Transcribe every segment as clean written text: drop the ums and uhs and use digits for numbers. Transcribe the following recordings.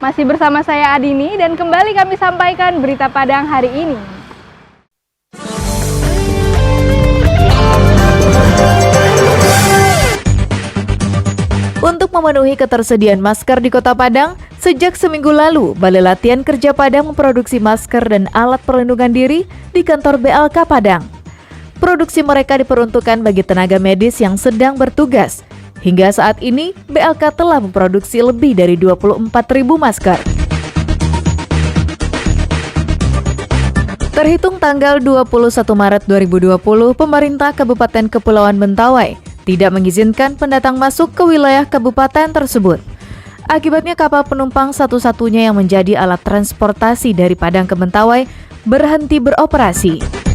Masih bersama saya Adini dan kembali kami sampaikan berita Padang hari ini. Untuk memenuhi ketersediaan masker di Kota Padang, sejak seminggu lalu, Balai Latihan Kerja Padang memproduksi masker dan alat perlindungan diri di kantor BLK Padang. Produksi mereka diperuntukkan bagi tenaga medis yang sedang bertugas. Hingga saat ini, BLK telah memproduksi lebih dari 24.000 masker. Terhitung tanggal 21 Maret 2020, pemerintah Kabupaten Kepulauan Mentawai tidak mengizinkan pendatang masuk ke wilayah kabupaten tersebut. Akibatnya kapal penumpang satu-satunya yang menjadi alat transportasi dari Padang ke Mentawai berhenti beroperasi.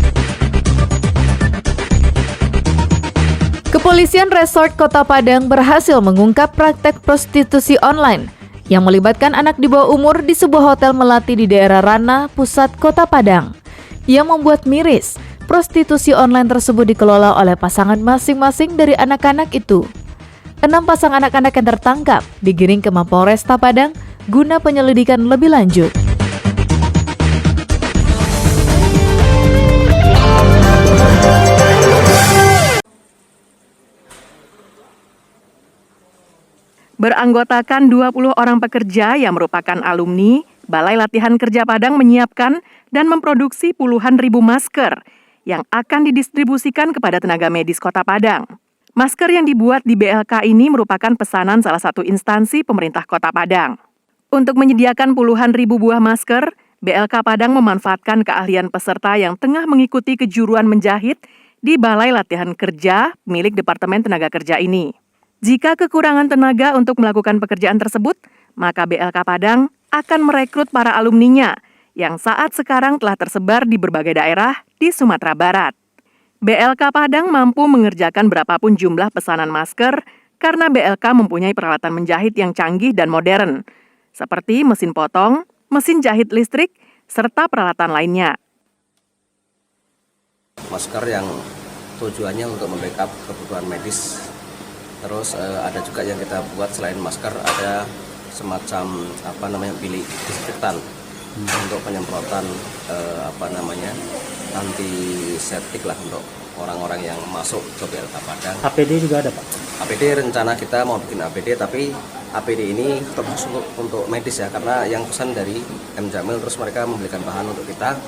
Kepolisian Resort Kota Padang berhasil mengungkap praktek prostitusi online yang melibatkan anak di bawah umur di sebuah hotel melati di daerah Rana, pusat Kota Padang. Yang membuat miris, prostitusi online tersebut dikelola oleh pasangan masing-masing dari anak-anak itu. 6 pasang anak-anak yang tertangkap digiring ke Mapolresta Padang guna penyelidikan lebih lanjut. Beranggotakan 20 orang pekerja yang merupakan alumni, Balai Latihan Kerja Padang menyiapkan dan memproduksi puluhan ribu masker yang akan didistribusikan kepada tenaga medis Kota Padang. Masker yang dibuat di BLK ini merupakan pesanan salah satu instansi pemerintah Kota Padang. Untuk menyediakan puluhan ribu buah masker, BLK Padang memanfaatkan keahlian peserta yang tengah mengikuti kejuruan menjahit di Balai Latihan Kerja milik Departemen Tenaga Kerja ini. Jika kekurangan tenaga untuk melakukan pekerjaan tersebut, maka BLK Padang akan merekrut para alumninya yang saat sekarang telah tersebar di berbagai daerah di Sumatera Barat. BLK Padang mampu mengerjakan berapapun jumlah pesanan masker karena BLK mempunyai peralatan menjahit yang canggih dan modern, seperti mesin potong, mesin jahit listrik, serta peralatan lainnya. Masker yang tujuannya untuk membackup kebutuhan medis. Terus ada juga yang kita buat selain masker ada semacam bilik disinfektan untuk penyemprotan antiseptik lah untuk orang-orang yang masuk ke BLK Padang. APD juga ada, Pak? APD rencana kita mau bikin APD, tapi APD ini terkhusus untuk medis ya, karena yang pesan dari M Jamil, terus mereka membelikan bahan untuk kita.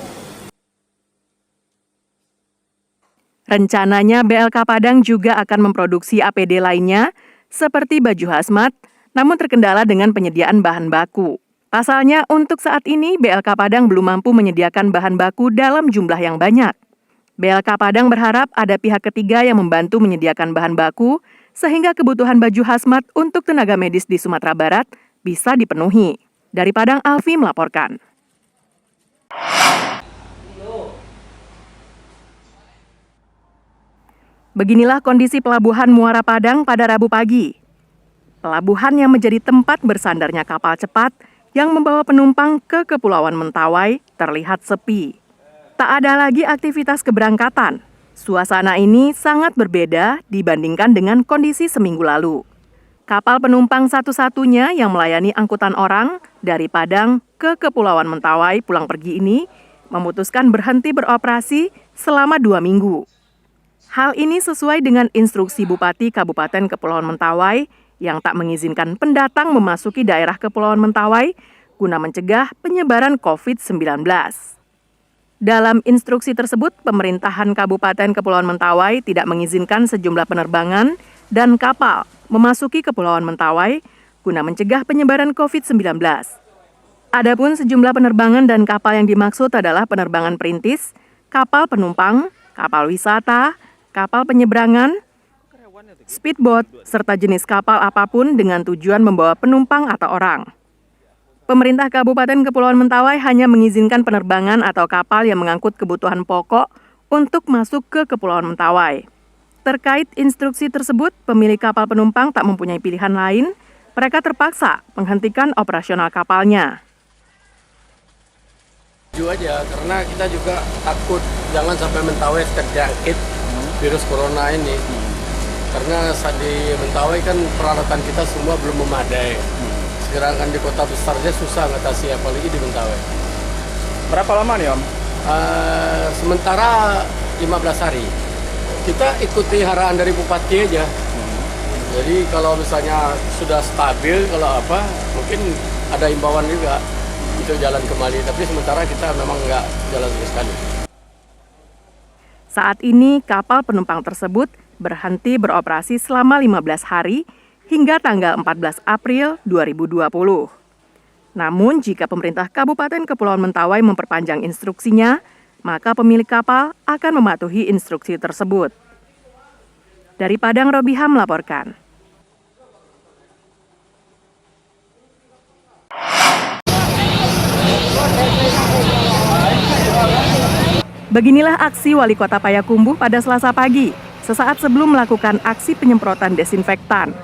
Rencananya BLK Padang juga akan memproduksi APD lainnya seperti baju hazmat, namun terkendala dengan penyediaan bahan baku. Pasalnya untuk saat ini BLK Padang belum mampu menyediakan bahan baku dalam jumlah yang banyak. BLK Padang berharap ada pihak ketiga yang membantu menyediakan bahan baku sehingga kebutuhan baju hazmat untuk tenaga medis di Sumatera Barat bisa dipenuhi. Dari Padang, Alfi melaporkan. Beginilah kondisi Pelabuhan Muara Padang pada Rabu pagi. Pelabuhan yang menjadi tempat bersandarnya kapal cepat yang membawa penumpang ke Kepulauan Mentawai terlihat sepi. Tak ada lagi aktivitas keberangkatan. Suasana ini sangat berbeda dibandingkan dengan kondisi seminggu lalu. Kapal penumpang satu-satunya yang melayani angkutan orang dari Padang ke Kepulauan Mentawai pulang pergi ini memutuskan berhenti beroperasi selama 2 minggu. Hal ini sesuai dengan instruksi Bupati Kabupaten Kepulauan Mentawai yang tak mengizinkan pendatang memasuki daerah Kepulauan Mentawai guna mencegah penyebaran COVID-19. Dalam instruksi tersebut, pemerintahan Kabupaten Kepulauan Mentawai tidak mengizinkan sejumlah penerbangan dan kapal memasuki Kepulauan Mentawai guna mencegah penyebaran COVID-19. Adapun sejumlah penerbangan dan kapal yang dimaksud adalah penerbangan perintis, kapal penumpang, kapal wisata, kapal penyeberangan, speedboat, serta jenis kapal apapun dengan tujuan membawa penumpang atau orang. Pemerintah Kabupaten Kepulauan Mentawai hanya mengizinkan penerbangan atau kapal yang mengangkut kebutuhan pokok untuk masuk ke Kepulauan Mentawai. Terkait instruksi tersebut, pemilik kapal penumpang tak mempunyai pilihan lain, mereka terpaksa menghentikan operasional kapalnya. Jujur aja, karena kita juga takut jangan sampai Mentawai terjangkit virus corona ini. Karena saat di Mentawai kan peralatan kita semua belum memadai. Sedangkan di kota besar dia susah ngatasi, apalagi di Mentawai. Berapa lama nih Om? Sementara 15 hari. Kita ikuti arahan dari Bupati aja. Jadi kalau misalnya sudah stabil, kalau apa, mungkin ada imbauan juga itu jalan kembali. Tapi sementara kita memang nggak jalan sama sekali. Saat ini kapal penumpang tersebut berhenti beroperasi selama 15 hari hingga tanggal 14 April 2020. Namun jika pemerintah Kabupaten Kepulauan Mentawai memperpanjang instruksinya, maka pemilik kapal akan mematuhi instruksi tersebut. Dari Padang, Robiha melaporkan. Beginilah aksi Wali Kota Payakumbuh pada Selasa pagi, sesaat sebelum melakukan aksi penyemprotan desinfektan.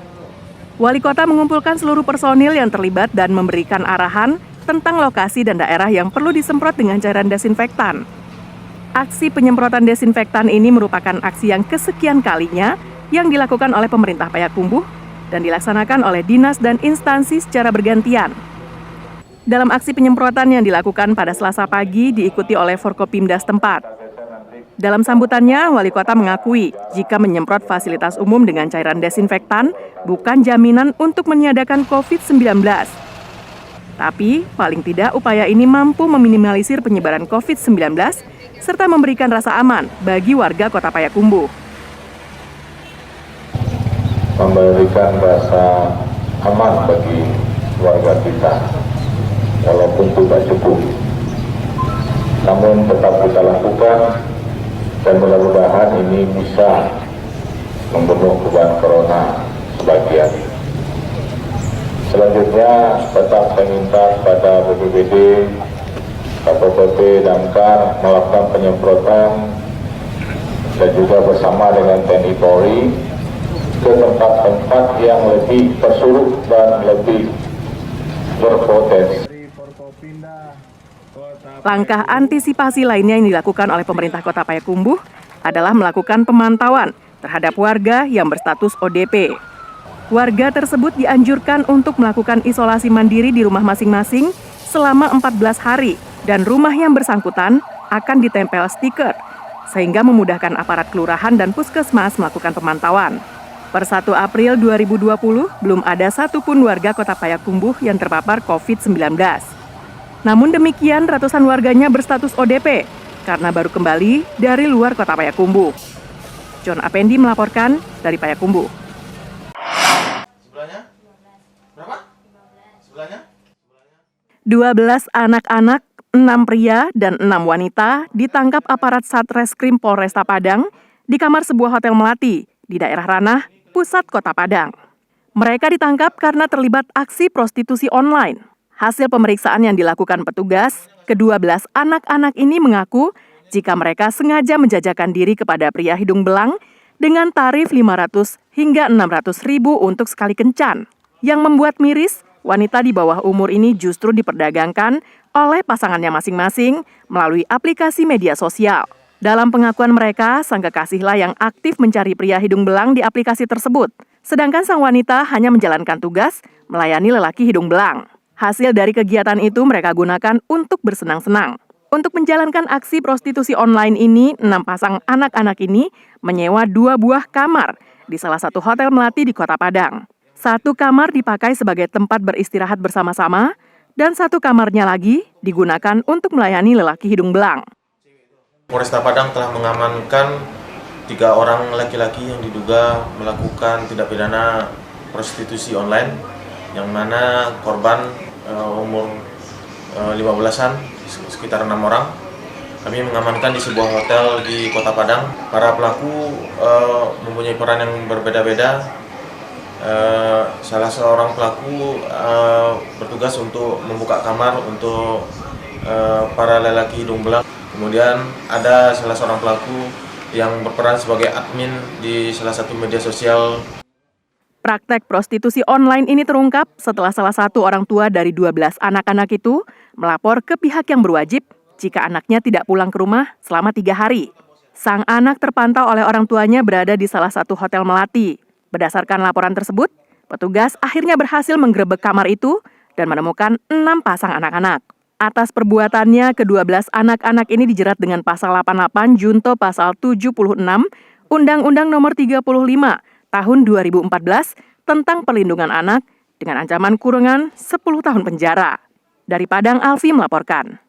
Wali Kota mengumpulkan seluruh personil yang terlibat dan memberikan arahan tentang lokasi dan daerah yang perlu disemprot dengan cairan desinfektan. Aksi penyemprotan desinfektan ini merupakan aksi yang kesekian kalinya yang dilakukan oleh pemerintah Payakumbuh dan dilaksanakan oleh dinas dan instansi secara bergantian. Dalam aksi penyemprotan yang dilakukan pada Selasa pagi diikuti oleh Forkopimda setempat. Dalam sambutannya, Wali Kota mengakui jika menyemprot fasilitas umum dengan cairan desinfektan bukan jaminan untuk meniadakan COVID-19. Tapi, paling tidak upaya ini mampu meminimalisir penyebaran COVID-19 serta memberikan rasa aman bagi warga Kota Payakumbuh. Memberikan rasa aman bagi warga kita. Walaupun tidak cukup, namun tetap kita lakukan dan mudah-mudahan ini bisa membunuh beban corona sebagian. Selanjutnya tetap saya minta kepada BPBD, Satpol PP, Damkar melakukan penyemprotan dan juga bersama dengan TNI Polri ke tempat-tempat yang lebih tersuruh dan lebih berpotensi. Langkah antisipasi lainnya yang dilakukan oleh pemerintah Kota Payakumbuh adalah melakukan pemantauan terhadap warga yang berstatus ODP. Warga tersebut dianjurkan untuk melakukan isolasi mandiri di rumah masing-masing selama 14 hari dan rumah yang bersangkutan akan ditempel stiker sehingga memudahkan aparat kelurahan dan puskesmas melakukan pemantauan. Per 1 April 2020, belum ada satupun warga Kota Payakumbuh yang terpapar COVID-19. Namun demikian, ratusan warganya berstatus ODP karena baru kembali dari luar Kota Payakumbuh. John Apendi melaporkan dari Payakumbuh. Sebelahnya? Berapa? Sebelahnya? 12 anak-anak, 6 pria, dan 6 wanita ditangkap aparat Satreskrim Polresta Padang di kamar sebuah hotel Melati di daerah Ranah, pusat Kota Padang. Mereka ditangkap karena terlibat aksi prostitusi online. Hasil pemeriksaan yang dilakukan petugas, ke-12 anak-anak ini mengaku jika mereka sengaja menjajakan diri kepada pria hidung belang dengan tarif 500 hingga 600 ribu untuk sekali kencan. Yang membuat miris, wanita di bawah umur ini justru diperdagangkan oleh pasangannya masing-masing melalui aplikasi media sosial. Dalam pengakuan mereka, sang kekasihlah yang aktif mencari pria hidung belang di aplikasi tersebut. Sedangkan sang wanita hanya menjalankan tugas melayani lelaki hidung belang. Hasil dari kegiatan itu mereka gunakan untuk bersenang-senang. Untuk menjalankan aksi prostitusi online ini, 6 pasang anak-anak ini menyewa 2 buah kamar di salah satu hotel Melati di Kota Padang. 1 kamar dipakai sebagai tempat beristirahat bersama-sama, dan 1 kamarnya lagi digunakan untuk melayani lelaki hidung belang. Polresta Padang telah mengamankan 3 orang laki-laki yang diduga melakukan tindak pidana prostitusi online, yang mana korban umur 15-an, sekitar 6 orang. Kami mengamankan di sebuah hotel di Kota Padang. Para pelaku mempunyai peran yang berbeda-beda. Salah seorang pelaku bertugas untuk membuka kamar untuk para lelaki hidung belang. Kemudian ada salah seorang pelaku yang berperan sebagai admin di salah satu media sosial. Praktek prostitusi online ini terungkap setelah salah satu orang tua dari 12 anak-anak itu melapor ke pihak yang berwajib jika anaknya tidak pulang ke rumah selama 3 hari. Sang anak terpantau oleh orang tuanya berada di salah satu hotel Melati. Berdasarkan laporan tersebut, petugas akhirnya berhasil menggerebek kamar itu dan menemukan 6 pasang anak-anak. Atas perbuatannya, ke-12 anak-anak ini dijerat dengan pasal 88 junto pasal 76 Undang-Undang Nomor 35 Tahun 2014 tentang Perlindungan Anak dengan ancaman kurungan 10 tahun penjara. Dari Padang, Alfi melaporkan.